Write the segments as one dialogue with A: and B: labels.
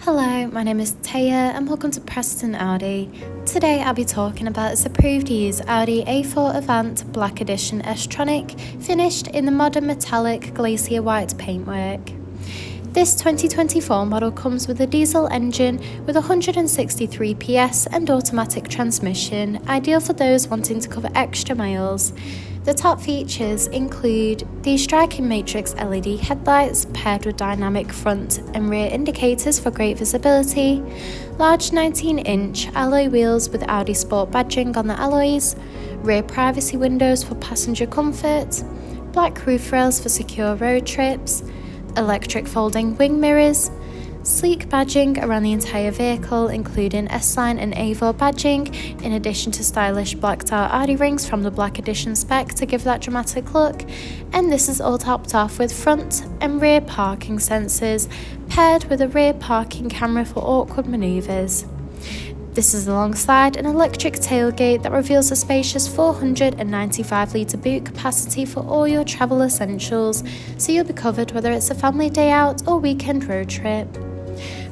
A: Hello, my name is Taya and welcome to Preston Audi. Today I'll be talking about its approved use Audi A4 Avant Black Edition S-Tronic, finished in the modern metallic Glacier White paintwork. This 2024 model comes with a diesel engine with 163 PS and automatic transmission, ideal for those wanting to cover extra miles. The top features include the striking matrix LED headlights paired with dynamic front and rear indicators for great visibility, large 19-inch alloy wheels with Audi Sport badging on the alloys, rear privacy windows for passenger comfort, black roof rails for secure road trips, electric folding wing mirrors, sleek badging around the entire vehicle including S-Line and Avant badging, in addition to stylish blacked out Audi rings from the Black Edition spec to give that dramatic look, and this is all topped off with front and rear parking sensors paired with a rear parking camera for awkward manoeuvres. This is alongside an electric tailgate that reveals a spacious 495-litre boot capacity for all your travel essentials, so you'll be covered whether it's a family day out or weekend road trip.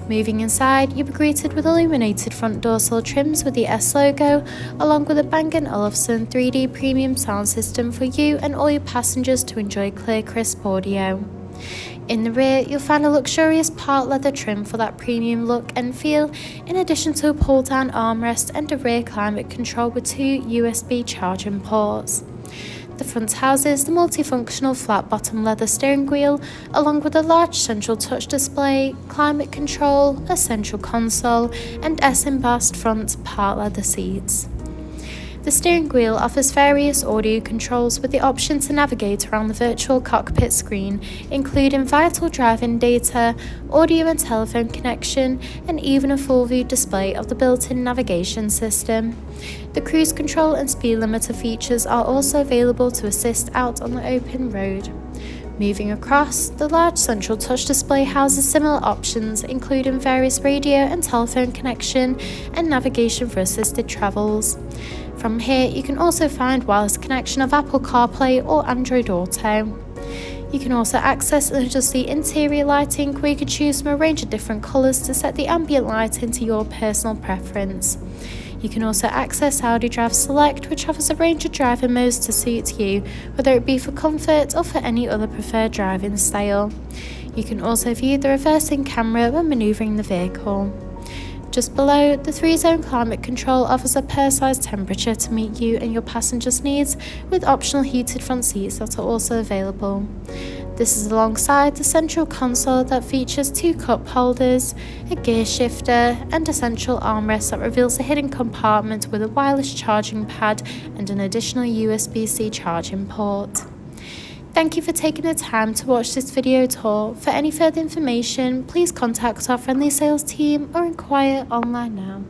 A: Moving inside, you'll be greeted with illuminated front dorsal trims with the S logo, along with a Bang & Olufsen 3D premium sound system for you and all your passengers to enjoy clear, crisp audio. In the rear, you'll find a luxurious part leather trim for that premium look and feel, in addition to a pull-down armrest and a rear climate control with 2 USB charging ports. The front houses the multifunctional flat-bottom leather steering wheel, along with a large central touch display, climate control, a central console, and S-embossed front part leather seats. The steering wheel offers various audio controls with the option to navigate around the virtual cockpit screen, including vital driving data, audio and telephone connection, and even a full view display of the built-in navigation system. The cruise control and speed limiter features are also available to assist out on the open road. Moving across, the large central touch display houses similar options, including various radio and telephone connection and navigation for assisted travels. From here, you can also find wireless connection of Apple CarPlay or Android Auto. You can also access and adjust the interior lighting, where you can choose from a range of different colours to set the ambient lighting to your personal preference. You can also access Audi Drive Select, which offers a range of driving modes to suit you, whether it be for comfort or for any other preferred driving style. You can also view the reversing camera when manoeuvring the vehicle. Just below, the 3-zone climate control offers a personalised temperature to meet you and your passengers' needs, with optional heated front seats that are also available. This is alongside the central console that features 2 cup holders, a gear shifter, and a central armrest that reveals a hidden compartment with a wireless charging pad and an additional USB-C charging port. Thank you for taking the time to watch this video tour. For any further information, please contact our friendly sales team or inquire online now.